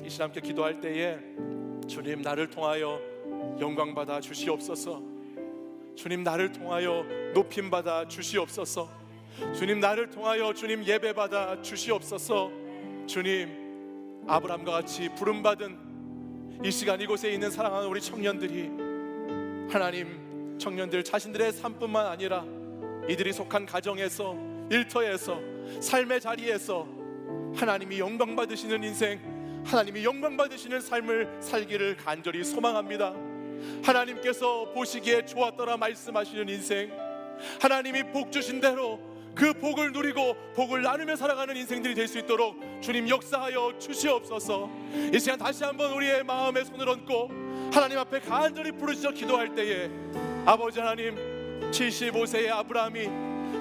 S1: 이 시간 함께 기도할 때에 주님, 나를 통하여 영광 받아 주시옵소서. 주님, 나를 통하여 높임 받아 주시옵소서. 주님, 나를 통하여 주님 예배 받아 주시옵소서. 주님, 아브라함과 같이 부름받은 이 시간 이곳에 있는 사랑하는 우리 청년들이, 하나님, 청년들 자신들의 삶뿐만 아니라 이들이 속한 가정에서, 일터에서, 삶의 자리에서 하나님이 영광 받으시는 인생, 하나님이 영광 받으시는 삶을 살기를 간절히 소망합니다. 하나님께서 보시기에 좋았더라 말씀하시는 인생, 하나님이 복 주신 대로 그 복을 누리고 복을 나누며 살아가는 인생들이 될 수 있도록 주님 역사하여 주시옵소서. 이 시간 다시 한번 우리의 마음에 손을 얹고 하나님 앞에 간절히 부르짖어 기도할 때에, 아버지 하나님, 75세의 아브라함이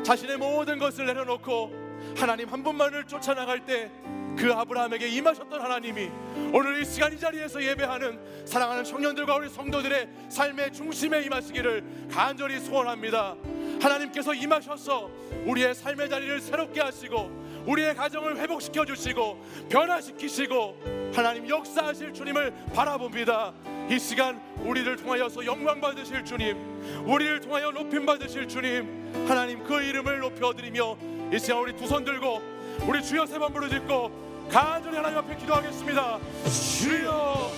S1: 자신의 모든 것을 내려놓고 하나님 한 분만을 쫓아나갈 때 그 아브라함에게 임하셨던 하나님이 오늘 이 시간 이 자리에서 예배하는 사랑하는 청년들과 우리 성도들의 삶의 중심에 임하시기를 간절히 소원합니다. 하나님께서 임하셔서 우리의 삶의 자리를 새롭게 하시고 우리의 가정을 회복시켜 주시고 변화시키시고 하나님 역사하실 주님을 바라봅니다. 이 시간 우리를 통하여서 영광 받으실 주님, 우리를 통하여 높임 받으실 주님, 하나님 그 이름을 높여드리며 이 시간 우리 두 손 들고 우리 주여 세 번 부르짖고 간절히 하나님 앞에 기도하겠습니다. 주여,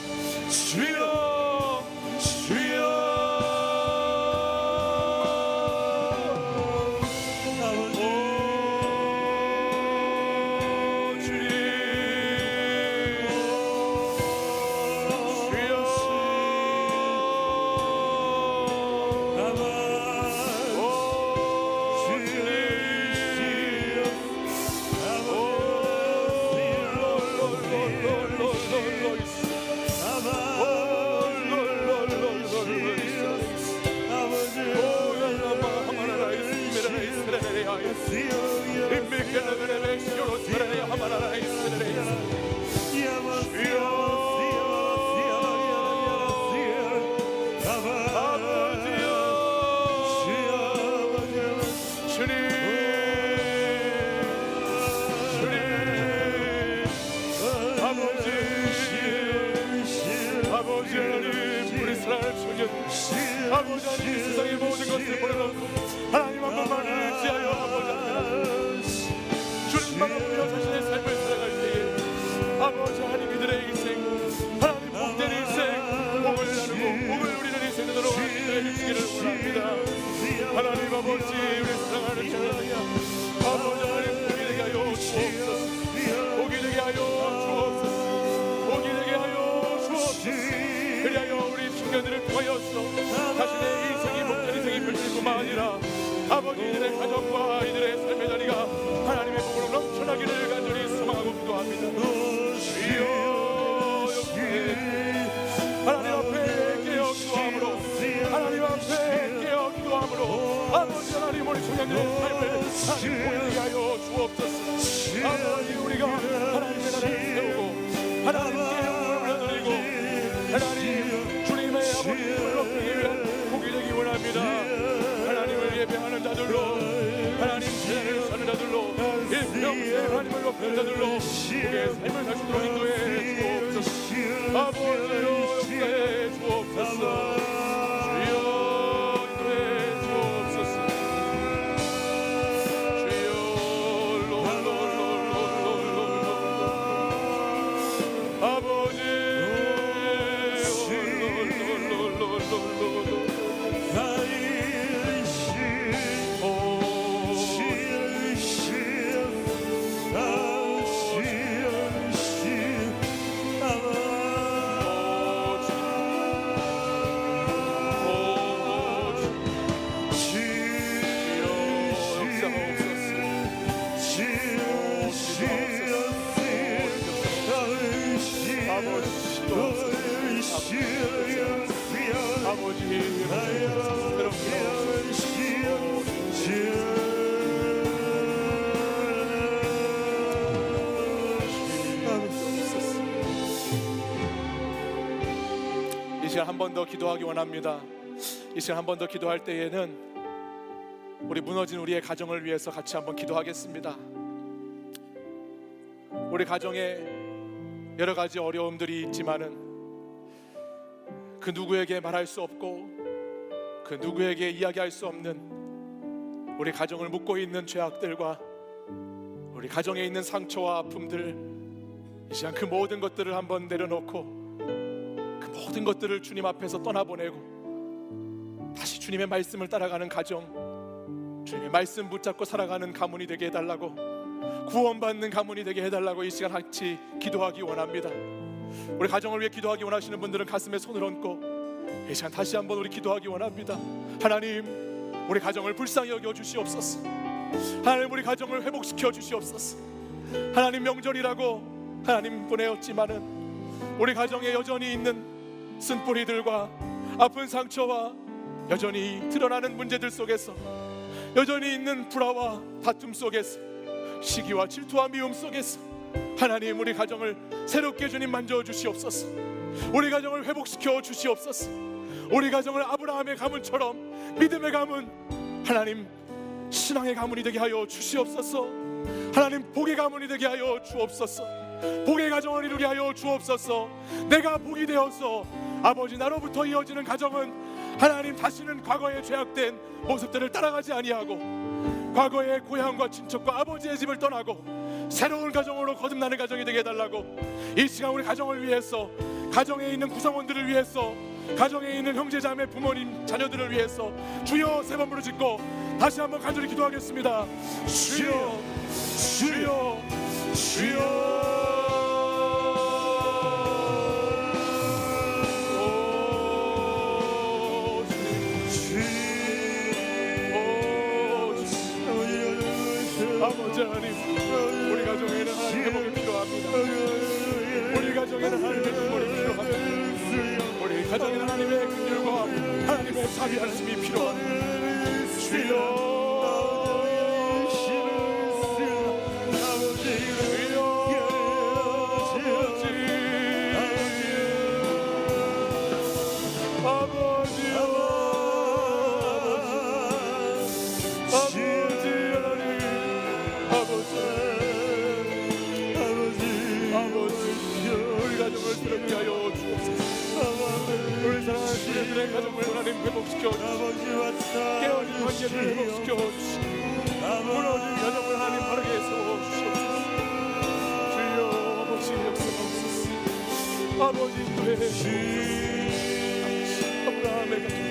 S1: 주여, 주여. 아버지 하나님, 이 세상의 모든 것을 버려놓고 하나님 한 분만을 의지하여 아버지 하나님 주님만 앞으로 자신의 삶을 살아갈 때에 아버지 하나님 이들의 인생, 하나님 복된 인생, 복을 나누고 복을 누리는 인생이 되도록 하나님 해주시기를 원합니다. 하나님 아버지, 우리 사랑하는 주님, 아버지 하나님 복이 되게 하여 주옵소서. 복이 되게 하여 주옵소서. 복이 되게 하여 주옵소서. 그리하여 우리 청년들을 통하여서 자신의 인생이 복된 인생이 펼칠 뿐만 아니라 아버지 이들의 가정과 이들의 삶의 자리가 하나님의 복으로 넘쳐나기를 간절히 소망하고 기도합니다. 주여, 하나님 앞에 깨어 기도함으로, 하나님 앞에 깨어 기도함으로 아버지 하나님 우리 청년들의 삶을 하나님 보이게 하여 주옵소서. 아버지 우리가 하나님의 나라를 세우고 하나님께 영광을 드리고 하나님 주님의 아버지를 높이기 위한 복이 되기 원합니다. 하나님을 예배하는 자들로, 하나님 세상을 사는 자들로, 일평생 하나님을 높이는 자들로 우리의 삶을 살 수 있도록 인도해 주옵소서. 아버지여 역사해 주옵소서. 주여 인도해 주옵소서. 주여 롤롤롤롤롤롤 아버지 이 시간 한 번 더 기도하기 원합니다. 이 시간 한 번 더 기도할 때에는 우리 무너진 우리의 가정을 위해서 같이 한번 기도하겠습니다. 우리 가정에 여러 가지 어려움들이 있지만은 그 누구에게 말할 수 없고 그 누구에게 이야기할 수 없는 우리 가정을 묶고 있는 죄악들과 우리 가정에 있는 상처와 아픔들, 이 시간 그 모든 것들을 한번 내려놓고 그 모든 것들을 주님 앞에서 떠나보내고 다시 주님의 말씀을 따라가는 가정, 주님의 말씀 붙잡고 살아가는 가문이 되게 해달라고, 구원받는 가문이 되게 해달라고 이 시간 같이 기도하기 원합니다. 우리 가정을 위해 기도하기 원하시는 분들은 가슴에 손을 얹고 이 시간 다시 한번 우리 기도하기 원합니다. 하나님, 우리 가정을 불쌍히 여겨 주시옵소서. 하나님, 우리 가정을 회복시켜 주시옵소서. 하나님, 명절이라고 하나님 보내었지만은 우리 가정에 여전히 있는 쓴뿌리들과 아픈 상처와 여전히 드러나는 문제들 속에서, 여전히 있는 불화와 다툼 속에서, 시기와 질투와 미움 속에서 하나님, 우리 가정을 새롭게 주님 만져 주시옵소서. 우리 가정을 회복시켜 주시옵소서. 우리 가정을 아브라함의 가문처럼 믿음의 가문, 하나님 신앙의 가문이 되게 하여 주시옵소서. 하나님, 복의 가문이 되게 하여 주옵소서. 복의 가정을 이루게 하여 주옵소서. 내가 복이 되어서 아버지 나로부터 이어지는 가정은 하나님 다시는 과거의 죄악된 모습들을 따라가지 아니하고 과거의 고향과 친척과 아버지의 집을 떠나고 새로운 가정으로 거듭나는 가정이 되게 해달라고, 이 시간 우리 가정을 위해서, 가정에 있는 구성원들을 위해서, 가정에 있는 형제자매 부모님 자녀들을 위해서 주여 세 번 부르짖고 다시 한번 간절히 기도하겠습니다. 주여, 주여, 주여. 아버지 하나님, 우리 가정에는 하나님의 복이 필요합니다. 우리 가정에는 하나님의 구원이 필요합니다. 우리 가정에는 하나님의 긍휼과 하나님의 자비하심이 필요합니다. 주여, 우리의 가정을 하나님 회복시켜 주시고 깨어진 관계를 회복시켜 주시고 무너진 가정을 하나님 바르게 세워주시옵소서. 주여, 아버지 역사하옵소서. 아버지 인도해 주옵소서. 아브라함의 가정,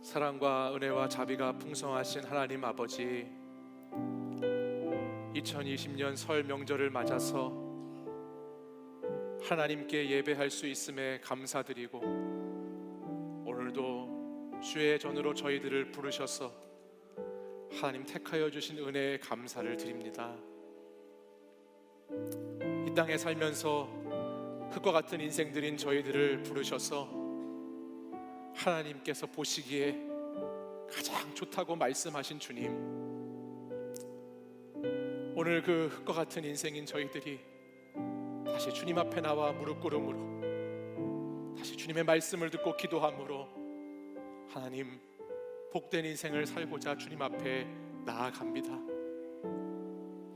S1: 사랑과 은혜와 자비가 풍성하신 하나님 아버지, 2020년 설 명절을 맞아서 하나님께 예배할 수 있음에 감사드리고, 오늘도 주의 전으로 저희들을 부르셔서 하나님 택하여 주신 은혜에 감사를 드립니다. 이 땅에 살면서 흙과 같은 인생들인 저희들을 부르셔서 하나님께서 보시기에 가장 좋다고 말씀하신 주님, 오늘 그 흙과 같은 인생인 저희들이 다시 주님 앞에 나와 무릎 꿇음으로, 다시 주님의 말씀을 듣고 기도함으로 하나님 복된 인생을 살고자 주님 앞에 나아갑니다.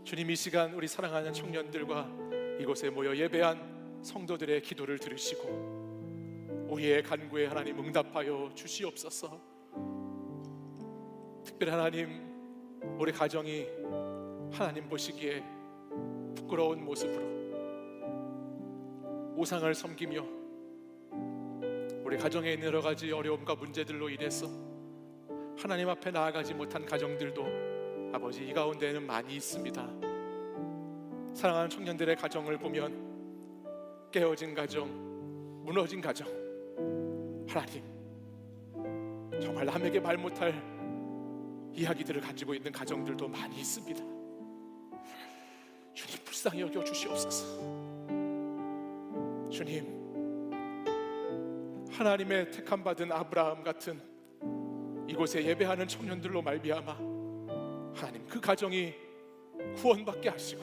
S1: 주님, 이 시간 우리 사랑하는 청년들과 이곳에 모여 예배한 성도들의 기도를 들으시고 우리의 간구에 하나님 응답하여 주시옵소서. 특별히 하나님, 우리 가정이 하나님 보시기에 부끄러운 모습으로 우상을 섬기며 우리 가정에 있는 여러 가지 어려움과 문제들로 인해서 하나님 앞에 나아가지 못한 가정들도 아버지 이 가운데에는 많이 있습니다. 사랑하는 청년들의 가정을 보면 깨어진 가정, 무너진 가정, 하나님 정말 남에게 말 못할 이야기들을 가지고 있는 가정들도 많이 있습니다. 주님, 불쌍히 여겨 주시옵소서. 주님, 하나님의 택함 받은 아브라함 같은 이곳에 예배하는 청년들로 말미암아 하나님 그 가정이 구원받게 하시고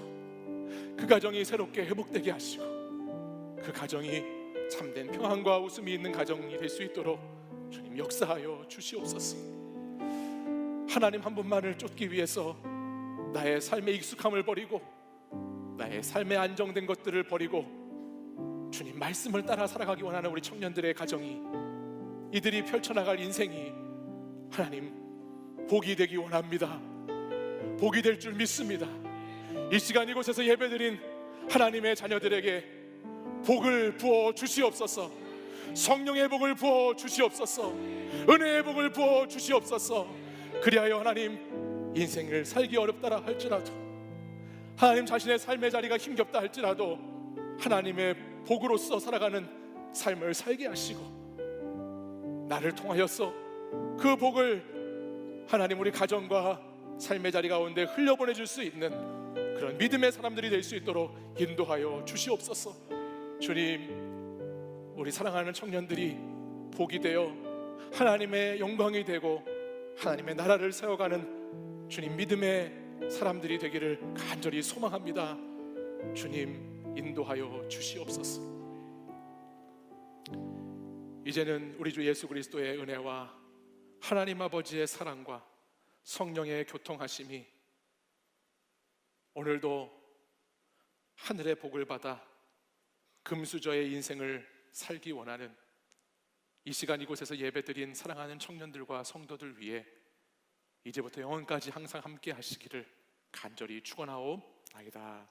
S1: 그 가정이 새롭게 회복되게 하시고 그 가정이 참된 평안과 웃음이 있는 가정이 될 수 있도록 주님 역사하여 주시옵소서. 하나님 한 분만을 쫓기 위해서 나의 삶의 익숙함을 버리고 나의 삶의 안정된 것들을 버리고 주님 말씀을 따라 살아가기 원하는 우리 청년들의 가정이, 이들이 펼쳐나갈 인생이 하나님 복이 되기 원합니다. 복이 될 줄 믿습니다. 이 시간 이곳에서 예배드린 하나님의 자녀들에게 복을 부어 주시옵소서. 성령의 복을 부어 주시옵소서. 은혜의 복을 부어 주시옵소서. 그리하여 하나님 인생을 살기 어렵다 할지라도, 하나님 자신의 삶의 자리가 힘겹다 할지라도 하나님의 복으로서 살아가는 삶을 살게 하시고 나를 통하여서 그 복을 하나님 우리 가정과 삶의 자리 가운데 흘려보내줄 수 있는 그런 믿음의 사람들이 될 수 있도록 인도하여 주시옵소서. 주님, 우리 사랑하는 청년들이 복이 되어 하나님의 영광이 되고 하나님의 나라를 세워가는 주님 믿음의 사람들이 되기를 간절히 소망합니다. 주님 인도하여 주시옵소서. 이제는 우리 주 예수 그리스도의 은혜와 하나님 아버지의 사랑과 성령의 교통하심이 오늘도 하늘의 복을 받아 금수저의 인생을 살기 원하는 이 시간 이곳에서 예배드린 사랑하는 청년들과 성도들 위해 이제부터 영원까지 항상 함께 하시기를 간절히 축원하옵나이다.